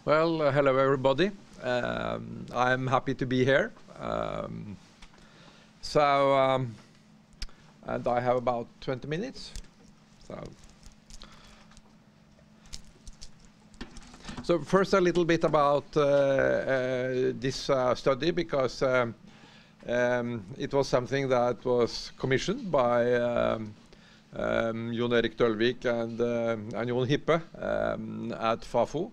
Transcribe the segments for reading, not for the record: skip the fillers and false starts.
Well, hello everybody. I'm happy to be here. And I have about 20 minutes. So first a little bit about this study, because it was something that was commissioned by Jon Erik Dølvik and Jon Hippe at FAFO.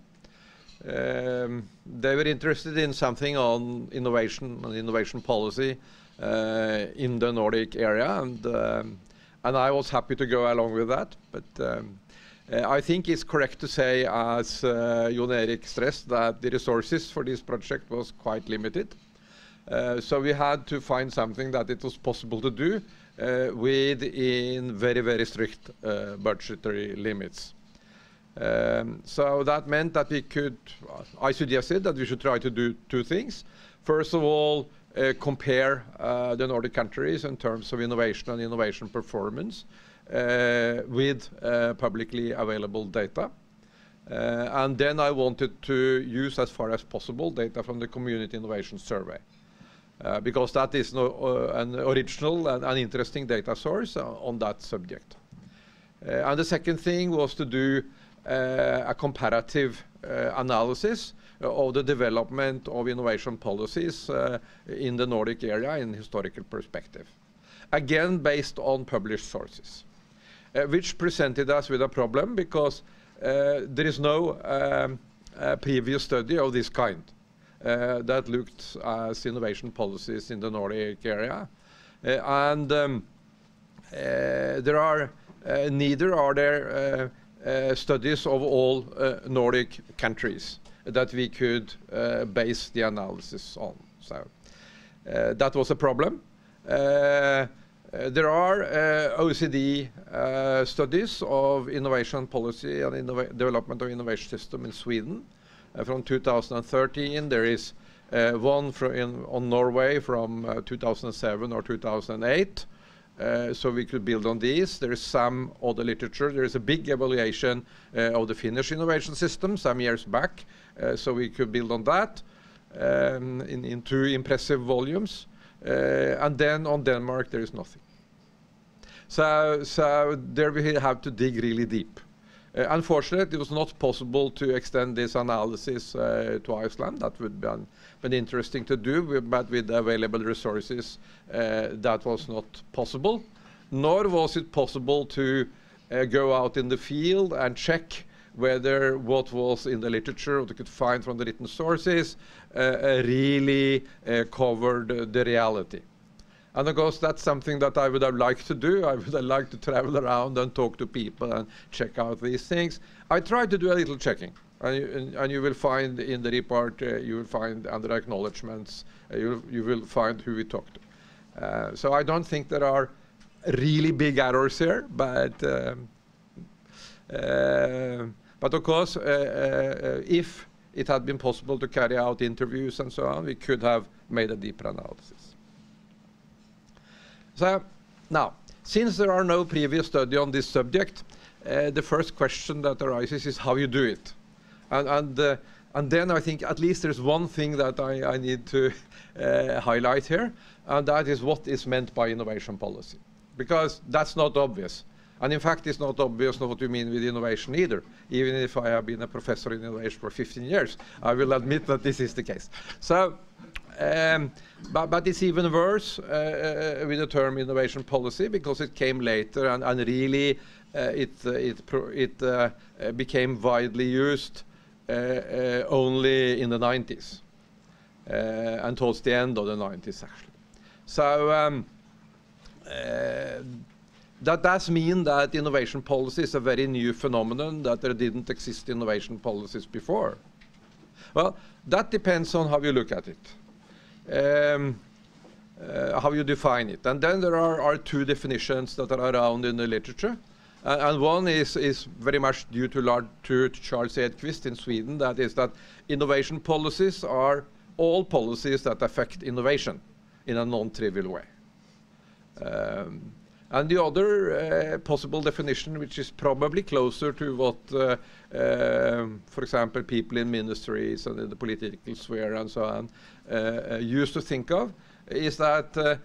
They were interested in something on innovation and innovation policy in the Nordic area, and I was happy to go along with that. But I think it's correct to say, as Jon Erik stressed, that the resources for this project was quite limited. So we had to find something that it was possible to do within very, very strict budgetary limits. So that meant that I suggested that we should try to do two things. First of all, compare the Nordic countries in terms of innovation and innovation performance with publicly available data. And then I wanted to use, as far as possible, data from the Community Innovation Survey, because that is an original and interesting data source on that subject. And the second thing was to do a comparative analysis of the development of innovation policies in the Nordic area in historical perspective. Again, based on published sources, which presented us with a problem, because there is no previous study of this kind that looked at innovation policies in the Nordic area. Neither are there studies of all Nordic countries that we could base the analysis on. So that was a problem. There are OECD studies of innovation policy and development of innovation system in Sweden from 2013. There is one on Norway from 2007 or 2008. So we could build on these. There is some other literature. There is a big evaluation of the Finnish innovation system some years back. So we could build on that in two impressive volumes. And then on Denmark, there is nothing. So there we have to dig really deep. Unfortunately, it was not possible to extend this analysis to Iceland. That would have been interesting to do, but with available resources, that was not possible. Nor was it possible to go out in the field and check whether what was in the literature, what you could find from the written sources, really covered the reality. And of course, that's something that I would have liked to do. I would have liked to travel around and talk to people and check out these things. I tried to do a little checking. And you will find in the report, you will find under acknowledgements, you will find who we talked to. So I don't think there are really big errors here, but of course, if it had been possible to carry out interviews and so on, we could have made a deeper analysis. So now, since there are no previous study on this subject, the first question that arises is how you do it. And then I think at least there's one thing that I need to highlight here, and that is what is meant by innovation policy. Because that's not obvious. And in fact, it's not obvious what you mean with innovation either. Even if I have been a professor in innovation for 15 years, I will admit that this is the case. So, but it's even worse with the term innovation policy, because it came later, and really it became widely used only in the 90s and towards the end of the 90s, actually. So that does mean that innovation policy is a very new phenomenon, that there didn't exist innovation policies before. Well, that depends on how you look at it. How you define it. And then there are two definitions that are around in the literature. And one is very much due to Charles Edqvist in Sweden. That is that innovation policies are all policies that affect innovation in a non-trivial way. And the other possible definition, which is probably closer to what, for example, people in ministries and in the political sphere and so on used to think of, is that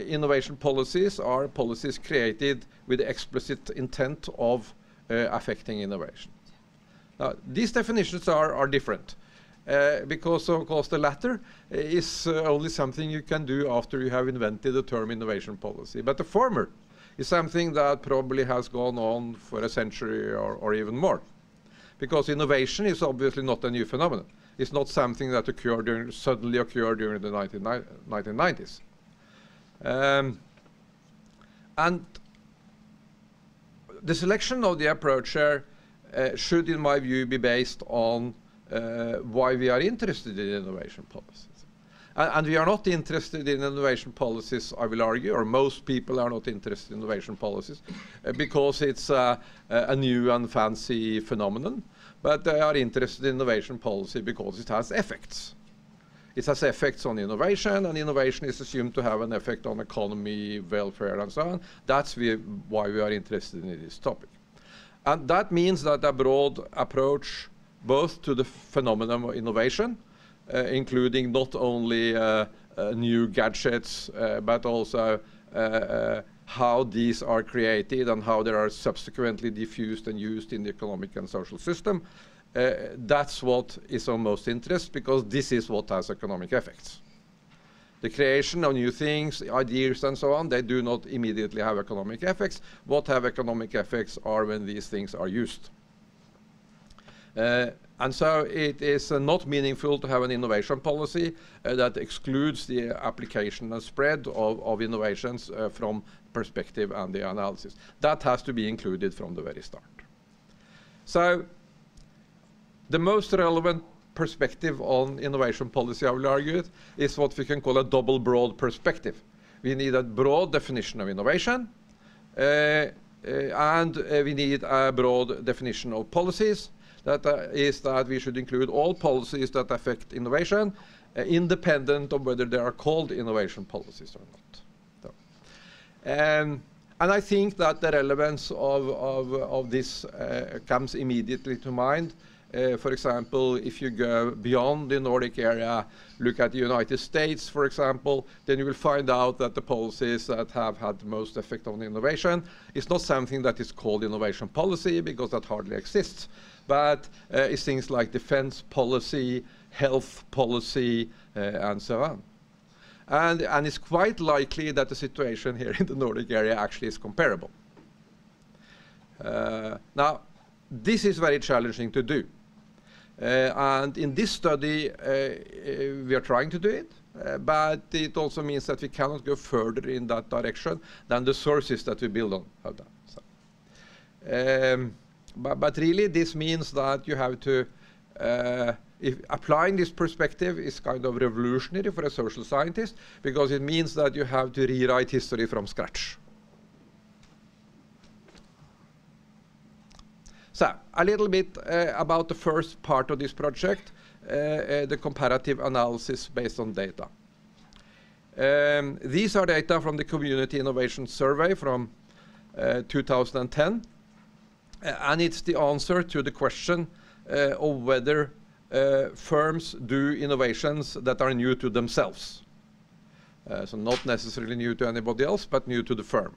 innovation policies are policies created with the explicit intent of affecting innovation. Now, these definitions are different. Because of course the latter is only something you can do after you have invented the term innovation policy. But the former is something that probably has gone on for a century or even more. Because innovation is obviously not a new phenomenon. It's not something that suddenly occurred during the 1990s. And the selection of the approach here should, in my view, be based on why we are interested in innovation policies. And we are not interested in innovation policies, I will argue, or most people are not interested in innovation policies because it's a new and fancy phenomenon, but they are interested in innovation policy because it has effects. It has effects on innovation, and innovation is assumed to have an effect on economy, welfare, and so on. That's why we are interested in this topic. And that means that a broad approach both to the phenomenon of innovation, including not only new gadgets, but also how these are created and how they are subsequently diffused and used in the economic and social system. That's what is of most interest, because this is what has economic effects. The creation of new things, ideas, and so on, they do not immediately have economic effects. What have economic effects are when these things are used. And so it is not meaningful to have an innovation policy that excludes the application and spread of innovations from perspective and the analysis. That has to be included from the very start. So the most relevant perspective on innovation policy, I will argue, is what we can call a double broad perspective. We need a broad definition of innovation, and we need a broad definition of policies. That is that we should include all policies that affect innovation, independent of whether they are called innovation policies or not. So, and I think that the relevance of this comes immediately to mind. For example, if you go beyond the Nordic area, look at the United States, for example, then you will find out that the policies that have had the most effect on innovation is not something that is called innovation policy, because that hardly exists. But it's things like defense policy, health policy, and so on. And it's quite likely that the situation here in the Nordic area actually is comparable. Now, this is very challenging to do. And in this study, we are trying to do it, but it also means that we cannot go further in that direction than the sources that we build on have done. So. But really, this means that you have to, if applying this perspective is kind of revolutionary for a social scientist, because it means that you have to rewrite history from scratch. So, a little bit about the first part of this project, the comparative analysis based on data. These are data from the Community Innovation Survey from 2010. And it's the answer to the question of whether firms do innovations that are new to themselves. So not necessarily new to anybody else, but new to the firm.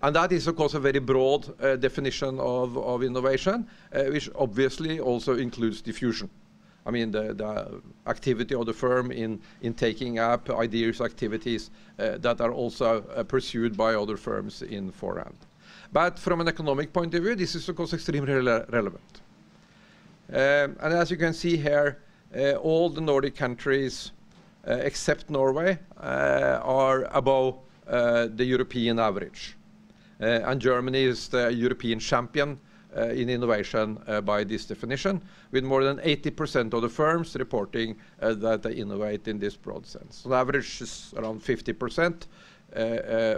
And that is, of course, a very broad definition of innovation, which obviously also includes diffusion. I mean, the activity of the firm in taking up ideas, activities that are also pursued by other firms in forehand. But from an economic point of view, this is, of course, extremely relevant. And as you can see here, all the Nordic countries, except Norway, are above the European average. And Germany is the European champion in innovation by this definition, with more than 80% of the firms reporting that they innovate in this broad sense. So the average is around 50%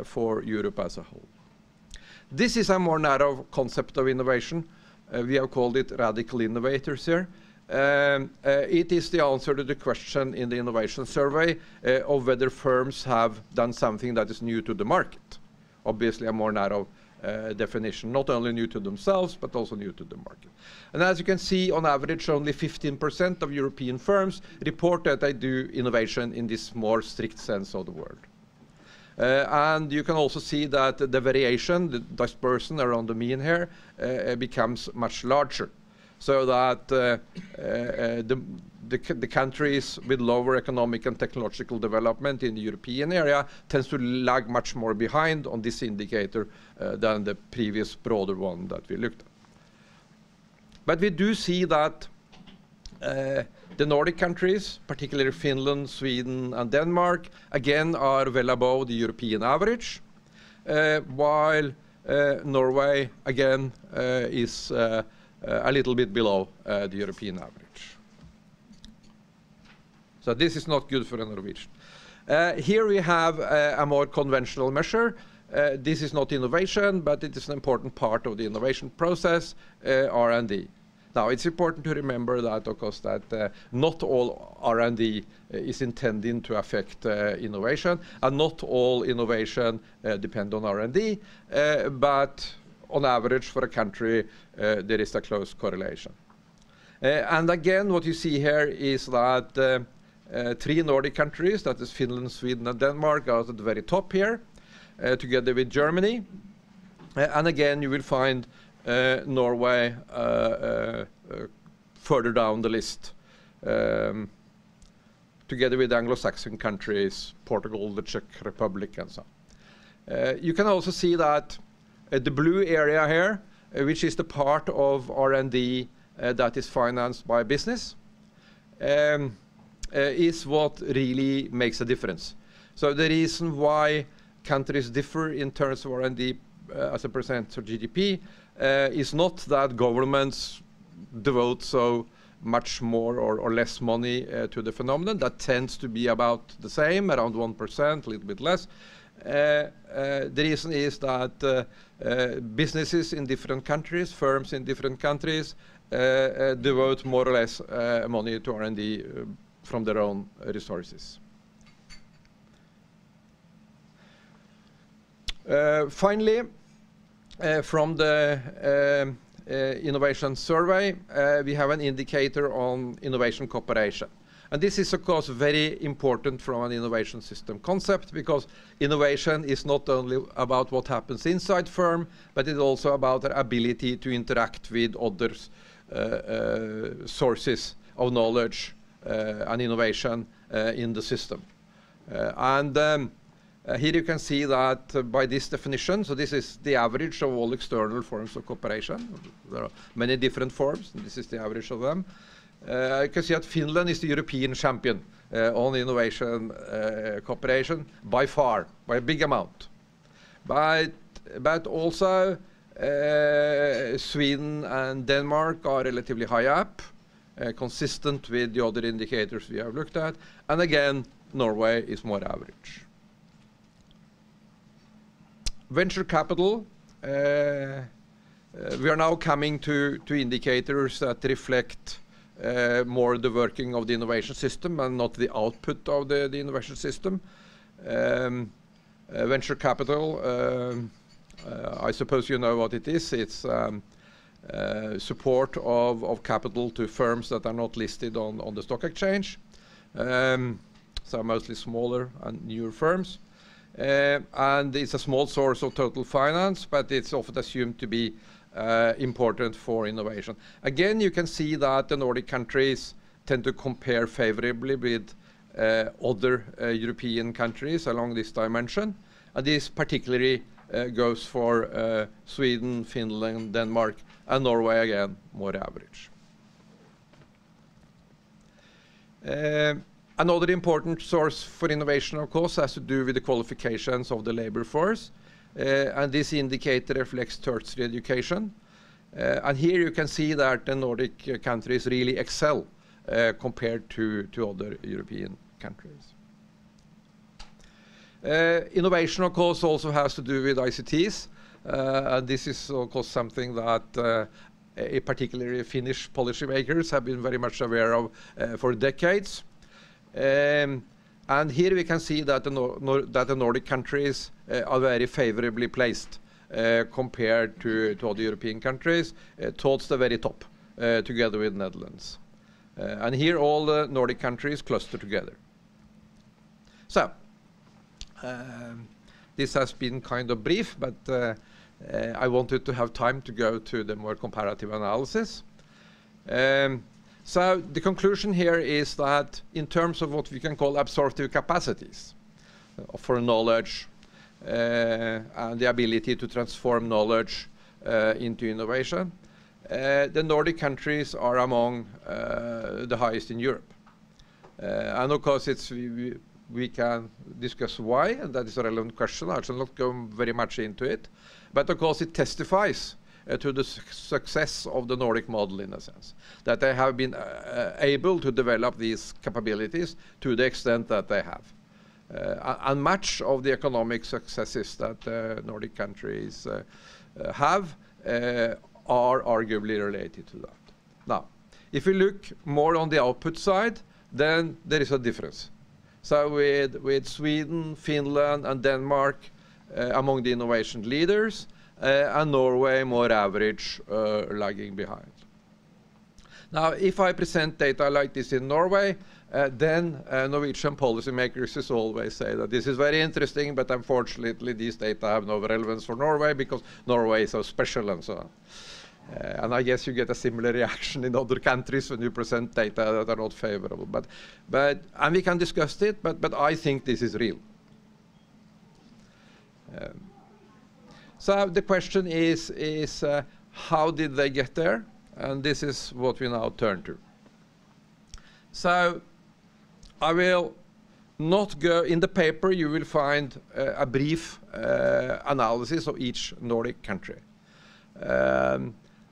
for Europe as a whole. This is a more narrow concept of innovation. We have called it radical innovators here. it is the answer to the question in the innovation survey of whether firms have done something that is new to the market. Obviously a more narrow definition, not only new to themselves, but also new to the market. And as you can see, on average, only 15% of European firms report that they do innovation in this more strict sense of the word. And you can also see that the variation, the dispersion around the mean here, becomes much larger. So that the countries with lower economic and technological development in the European area tends to lag much more behind on this indicator than the previous broader one that we looked at. But we do see that the Nordic countries, particularly Finland, Sweden, and Denmark, again are well above the European average, while Norway, again, is a little bit below the European average. So this is not good for a Norwegian. Here we have a more conventional measure. This is not innovation, but it is an important part of the innovation process, R&D. Now, it's important to remember that, of course, that not all R&D is intended to affect innovation, and not all innovation depend on R&D, but on average for a country, there is a close correlation. And again, what you see here is that 3 Nordic countries, that is Finland, Sweden, and Denmark, are at the very top here, together with Germany. And again, you will find Norway further down the list, together with Anglo-Saxon countries, Portugal, the Czech Republic, and so on. You can also see that the blue area here, which is the part of R&D that is financed by business, is what really makes a difference. So the reason why countries differ in terms of R&D as a percent of GDP is not that governments devote so much more or less money to the phenomenon. That tends to be about the same, around 1%, a little bit less. The reason is that businesses in different countries, firms in different countries, devote more or less money to R&D from their own resources. Finally, from the innovation survey, we have an indicator on innovation cooperation. And this is, of course, very important from an innovation system concept, because innovation is not only about what happens inside firm, but it's also about their ability to interact with others, sources of knowledge and innovation in the system. Here you can see that by this definition, so this is the average of all external forms of cooperation. There are many different forms, and this is the average of them. You can see that Finland is the European champion on innovation cooperation by far, by a big amount. But also Sweden and Denmark are relatively high up, consistent with the other indicators we have looked at. And again, Norway is more average. Venture capital, we are now coming to indicators that reflect more the working of the innovation system and not the output of the innovation system. Venture capital, I suppose you know what it is. It's support of capital to firms that are not listed on the stock exchange. So mostly smaller and newer firms. And it's a small source of total finance, but it's often assumed to be important for innovation. Again, you can see that the Nordic countries tend to compare favorably with other European countries along this dimension. And this particularly goes for Sweden, Finland, Denmark, and Norway, again, more average. Another important source for innovation, of course, has to do with the qualifications of the labor force. And this indicator reflects tertiary education. And here you can see that the Nordic countries really excel compared to other European countries. Innovation, of course, also has to do with ICTs. And this is, of course, something that particularly Finnish policymakers have been very much aware of for decades. And here we can see that the Nordic countries are very favorably placed compared to other European countries towards the very top, together with Netherlands. And here all the Nordic countries cluster together. So, this has been kind of brief, but I wanted to have time to go to the more comparative analysis. So the conclusion here is that in terms of what we can call absorptive capacities for knowledge and the ability to transform knowledge into innovation, the Nordic countries are among the highest in Europe. And of course we can discuss why, and that is a relevant question. I shall not go very much into it. But of course it testifies to the success of the Nordic model, in a sense, that they have been able to develop these capabilities to the extent that they have. And much of the economic successes that Nordic countries have are arguably related to that. Now, if we look more on the output side, then there is a difference. So with Sweden, Finland, and Denmark among the innovation leaders, and Norway more average, lagging behind. Now, if I present data like this in Norway, then Norwegian policymakers is always say that this is very interesting, but unfortunately these data have no relevance for Norway because Norway is so special and so on. And I guess you get a similar reaction in other countries when you present data that are not favorable. And we can discuss it, but I think this is real. So the question is how did they get there? And this is what we now turn to. So I will not go, in the paper you will find a brief analysis of each Nordic country.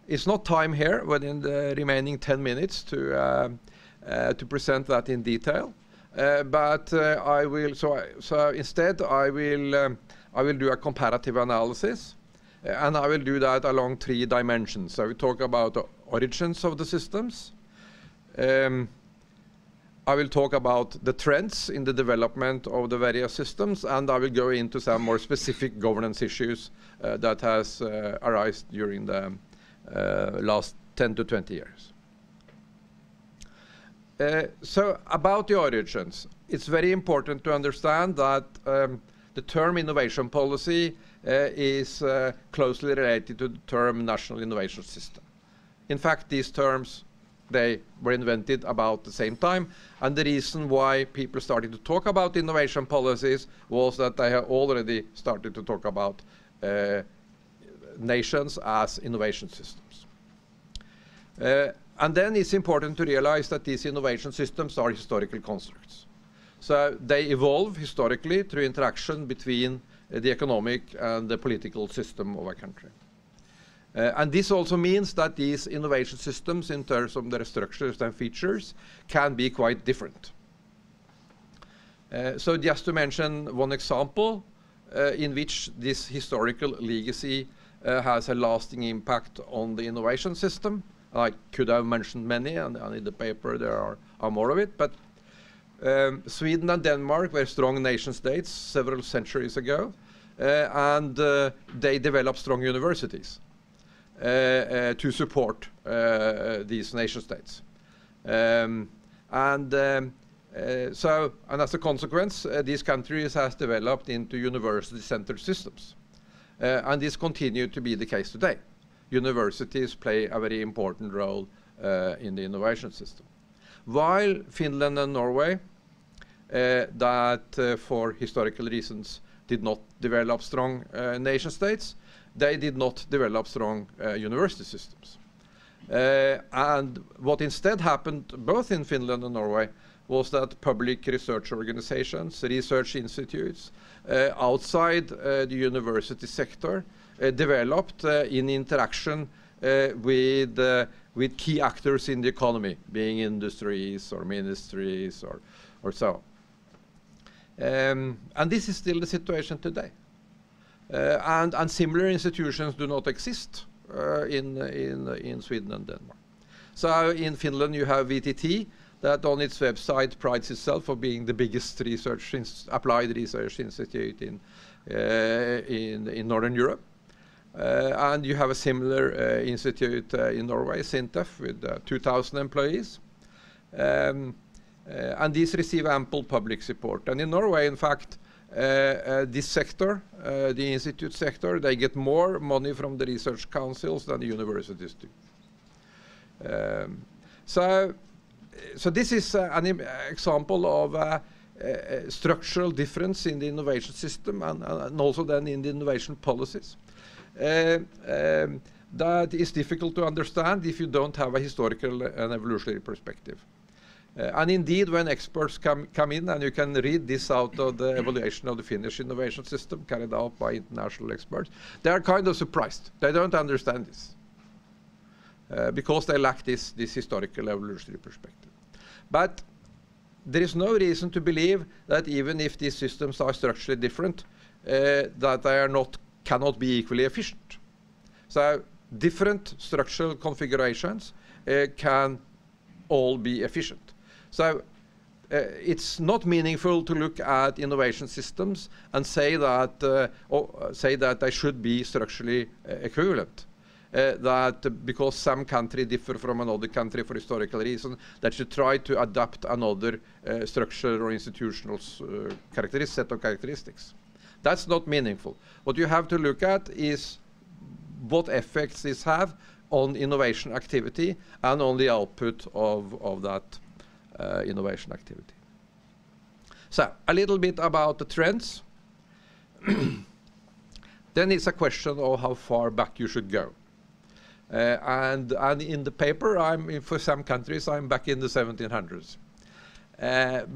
It's not time here within the remaining 10 minutes to present that in detail. But I will, so instead I will do a comparative analysis, and I will do that along 3 dimensions. So we talk about the origins of the systems. I will talk about the trends in the development of the various systems, and I will go into some more specific governance issues that has arisen during the last 10 to 20 years. So about the origins, it's very important to understand that the term innovation policy is closely related to the term national innovation system. In fact, these terms, they were invented about the same time, and the reason why people started to talk about innovation policies was that they had already started to talk about nations as innovation systems. And then it's important to realize that these innovation systems are historical constructs. So they evolve historically through interaction between the economic and the political system of a country. And this also means that these innovation systems, in terms of their structures and features, can be quite different. So just to mention one example in which this historical legacy has a lasting impact on the innovation system. I could have mentioned many, and in the paper there are more of it, but Sweden and Denmark were strong nation states several centuries ago, and they developed strong universities to support these nation states. And as a consequence, these countries has developed into university-centered systems. And this continued to be the case today. Universities play a very important role in the innovation system. While Finland and Norway, that for historical reasons did not develop strong nation states, they did not develop strong university systems. And what instead happened both in Finland and Norway was that public research organizations, research institutes outside the university sector developed in interaction with key actors in the economy, being industries or ministries or so. And this is still the situation today. And similar institutions do not exist in Sweden and Denmark. So in Finland you have VTT, that on its website prides itself for being the biggest applied research institute in Northern Europe. And you have a similar institute in Norway, SINTEF, with 2,000 employees. And these receive ample public support. And in Norway, in fact, this sector, the institute sector, they get more money from the research councils than the universities do. So this is an example of a structural difference in the innovation system and also then in the innovation policies. That is difficult to understand if you don't have a historical and evolutionary perspective. And indeed, when experts come in, and you can read this out of the evaluation of the Finnish innovation system carried out by international experts, they are kind of surprised. They don't understand this because they lack this historical evolutionary perspective. But there is no reason to believe that even if these systems are structurally different, that they cannot be equally efficient. So different structural configurations can all be efficient. So it's not meaningful to look at innovation systems and say that they should be structurally equivalent. That because some country differ from another country for historical reason, that should try to adapt another structural or institutional set of characteristics. That's not meaningful. What you have to look at is what effects this have on innovation activity and on the output of that innovation activity. So a little bit about the trends. Then it's a question of how far back you should go. And in the paper, for some countries, I'm back in the 1700s.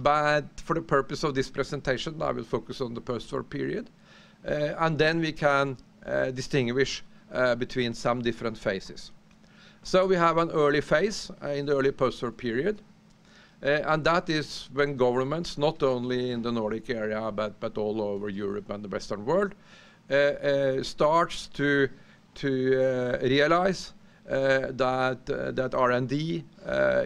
But for the purpose of this presentation, I will focus on the post-war period. And then we can distinguish between some different phases. So we have an early phase in the early post-war period. And that is when governments, not only in the Nordic area, but all over Europe and the Western world, starts to realize that R&D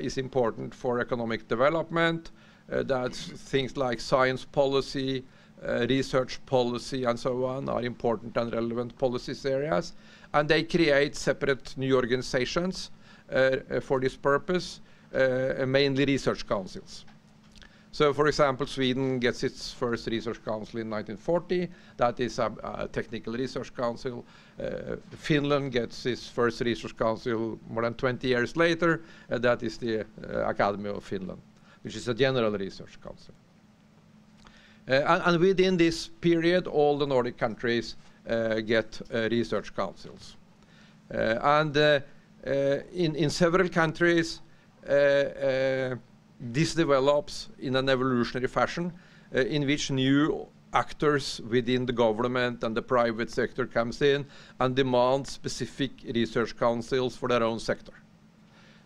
is important for economic development, that things like science policy, research policy, and so on are important and relevant policies areas. And they create separate new organizations for this purpose, mainly research councils. So, for example, Sweden gets its first research council in 1940. That is a technical research council. Finland gets its first research council more than 20 years later. That is the Academy of Finland, which is a general research council. And within this period, all the Nordic countries get research councils. In several countries, this develops in an evolutionary fashion in which new actors within the government and the private sector comes in and demand specific research councils for their own sector.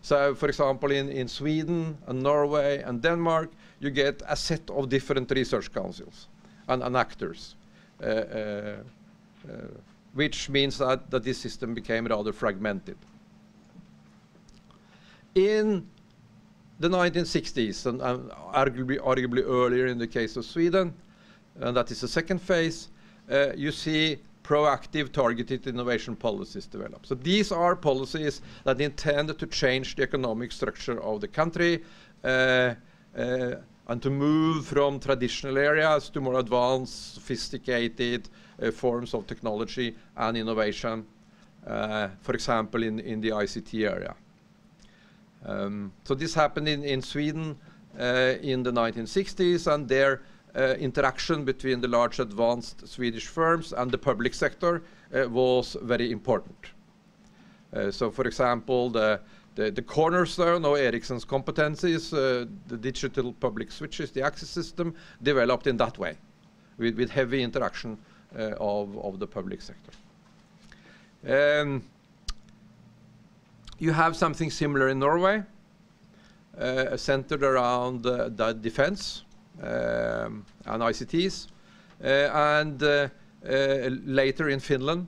So, for example, in Sweden and Norway and Denmark, you get a set of different research councils and actors, which means that this system became rather fragmented. In the 1960s, and arguably earlier in the case of Sweden, and that is the second phase, you see proactive targeted innovation policies develop. So these are policies that intend to change the economic structure of the country and to move from traditional areas to more advanced, sophisticated forms of technology and innovation, for example, in the ICT area. So this happened in Sweden in the 1960s, and their interaction between the large advanced Swedish firms and the public sector was very important. So, for example, the cornerstone of Ericsson's competencies, the digital public switches, the access system, developed in that way, with heavy interaction of the public sector. You have something similar in Norway, centered around the defense and ICTs, and later in Finland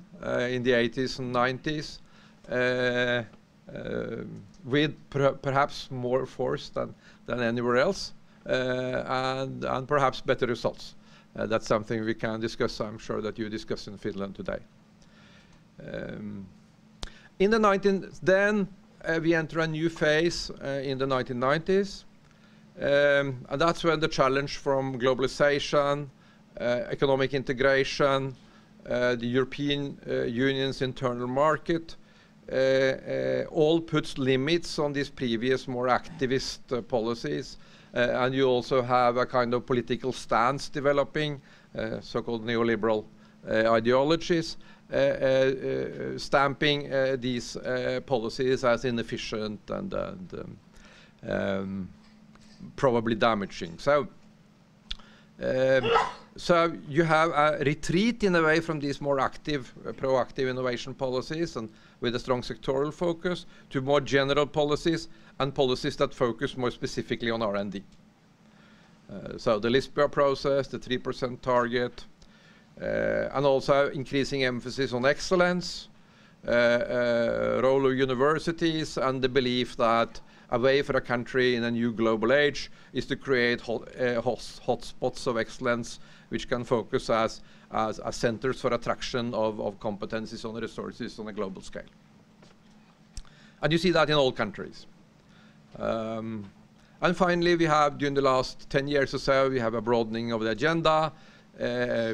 in the 80s and 90s, with perhaps more force than anywhere else, and perhaps better results. That's something we can discuss. I'm sure that you discuss in Finland today. In the we enter a new phase in the 1990s, and that's when the challenge from globalization, economic integration, the European Union's internal market, all puts limits on these previous more activist policies, and you also have a kind of political stance developing, so-called neoliberal ideologies, stamping these policies as inefficient and probably damaging. So you have a retreat in a way from these more active, proactive innovation policies and with a strong sectoral focus to more general policies and policies that focus more specifically on R&D. So the Lisbon process, the 3% target, and also increasing emphasis on excellence, role of universities, and the belief that a way for a country in a new global age is to create hotspots of excellence which can focus as centers for attraction of competencies on resources on a global scale. And you see that in all countries. And finally, we have, during the last 10 years or so, we have a broadening of the agenda.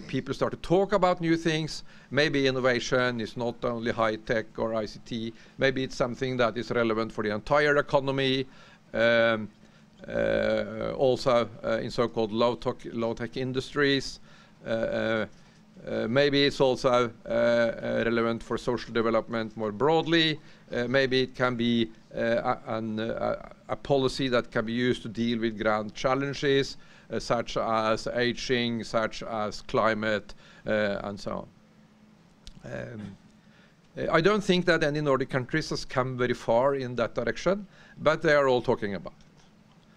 People start to talk about new things. Maybe innovation is not only high-tech or ICT. Maybe it's something that is relevant for the entire economy. Also in so-called low-tech industries. Maybe it's also relevant for social development more broadly. Maybe it can be a policy that can be used to deal with grand challenges, such as aging, such as climate, and so on. I don't think that any Nordic countries has come very far in that direction, but they are all talking about it.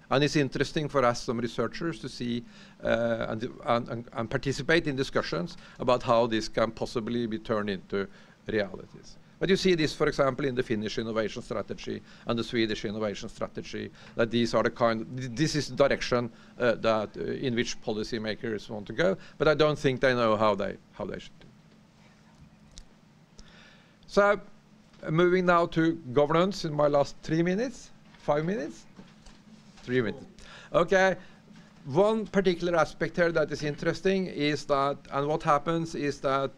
And it's interesting for us, some researchers, to see and participate in discussions about how this can possibly be turned into realities. But you see this, for example, in the Finnish innovation strategy and the Swedish innovation strategy, that these are this is the direction that in which policymakers want to go, but I don't think they know how they should do it. So, moving now to governance in my last 3 minutes, 5 minutes? 3 minutes. Okay. One particular aspect here that is interesting is that, and what happens is that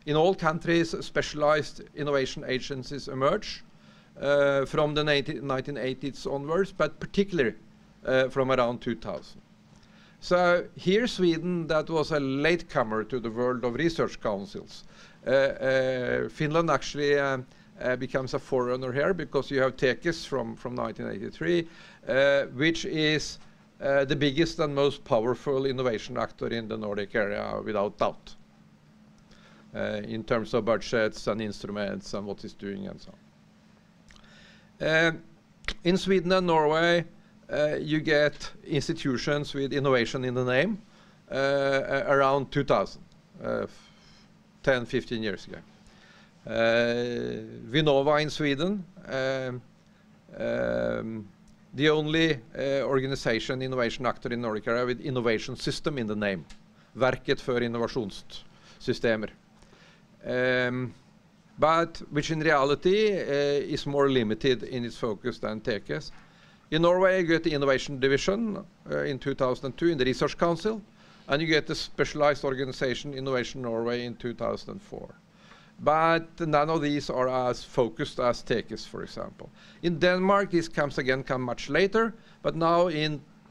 in all countries, specialized innovation agencies emerge from the 1980s onwards, but particularly from around 2000. So here, Sweden, that was a latecomer to the world of research councils. Finland actually becomes a forerunner here because you have Tekes from 1983, which is the biggest and most powerful innovation actor in the Nordic area, without doubt, in terms of budgets and instruments and what it's doing and so on. In Sweden and Norway, you get institutions with innovation in the name around 2000, 10, 15 years ago. Vinnova in Sweden, the only organization, innovation actor in Nordic area with innovation system in the name. Verket för innovationssystemer. But which in reality is more limited in its focus than Tekes. In Norway, you get the innovation division in 2002 in the Research Council, and you get the specialized organization Innovation Norway in 2004. But none of these are as focused as Tekes, for example. In Denmark, this come much later, but now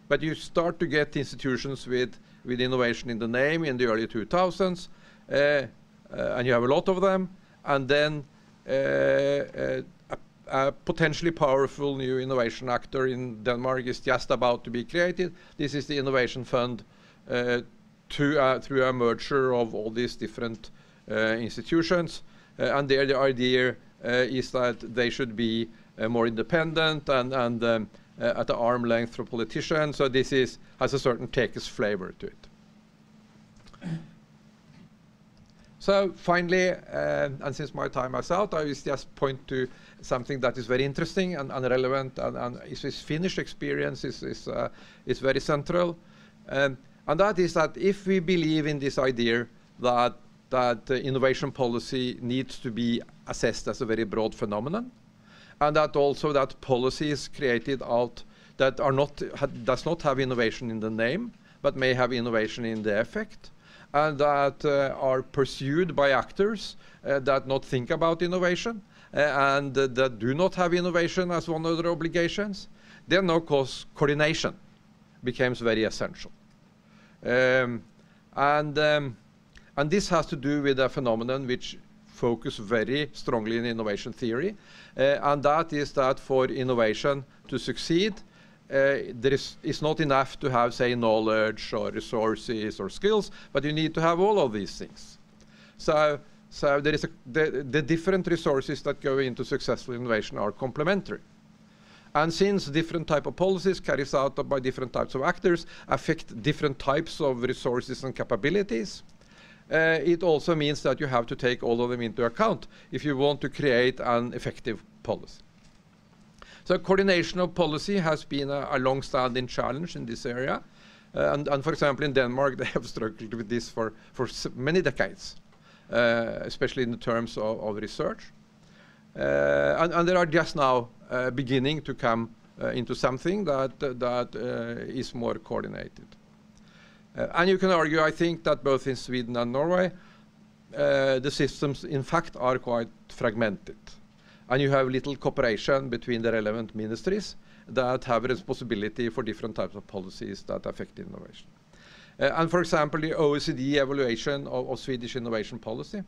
but you start to get institutions with innovation in the name in the early 2000s, and you have a lot of them, and then a potentially powerful new innovation actor in Denmark is just about to be created. This is the Innovation Fund through a merger of all these different institutions, and there the idea is that they should be more independent and at the arm length for politicians. So this has a certain Tekes flavor to it. So finally, and since my time is out, I will just point to something that is very interesting and relevant, and his Finnish experience is very central. And that is that if we believe in this idea that innovation policy needs to be assessed as a very broad phenomenon, and that also that policies created out that are not does not have innovation in the name, but may have innovation in the effect, and that are pursued by actors that not think about innovation and that do not have innovation as one of their obligations, then of course coordination becomes very essential. And this has to do with a phenomenon which focus very strongly in innovation theory, and that is that for innovation to succeed, it's not enough to have, say, knowledge or resources or skills, but you need to have all of these things. So there is the different resources that go into successful innovation are complementary. And since different type of policies carried out by different types of actors affect different types of resources and capabilities, it also means that you have to take all of them into account if you want to create an effective policy. So coordination of policy has been a long-standing challenge in this area. And for example, in Denmark, they have struggled with this for many decades, especially in the terms of research. And they are just now beginning to come into something that is more coordinated. And you can argue, I think, that both in Sweden and Norway, the systems, in fact, are quite fragmented. And you have little cooperation between the relevant ministries that have a responsibility for different types of policies that affect innovation. And for example, the OECD evaluation of Swedish innovation policy,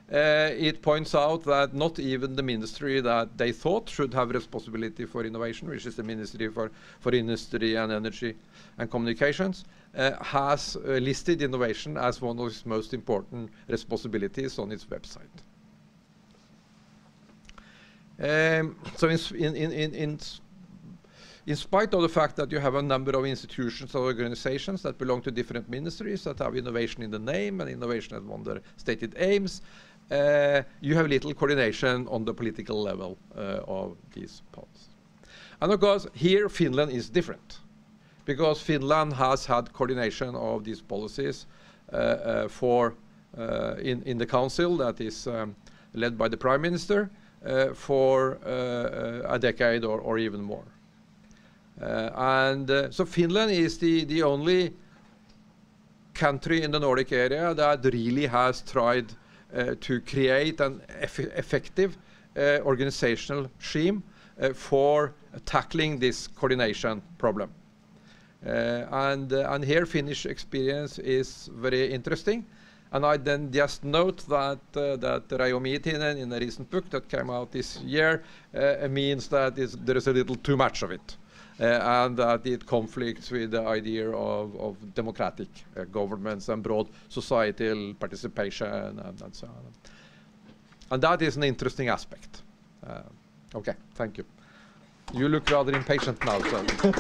it points out that not even the ministry that they thought should have responsibility for innovation, which is the Ministry for Industry and Energy and Communications, has listed innovation as one of its most important responsibilities on its website. So in spite of the fact that you have a number of institutions or organizations that belong to different ministries that have innovation in the name and innovation as one of their stated aims, you have little coordination on the political level of these policies. And of course, here Finland is different, because Finland has had coordination of these policies in the council that is led by the Prime Minister, for a decade or even more. So Finland is the only country in the Nordic area that really has tried to create an effective organizational scheme for tackling this coordination problem. And here Finnish experience is very interesting. And I then just note that Reijo Miitinen, in a recent book that came out this year, means that there is a little too much of it, and that it conflicts with the idea of democratic governments and broad societal participation and so on. And that is an interesting aspect. Okay, thank you. You look rather impatient now. So.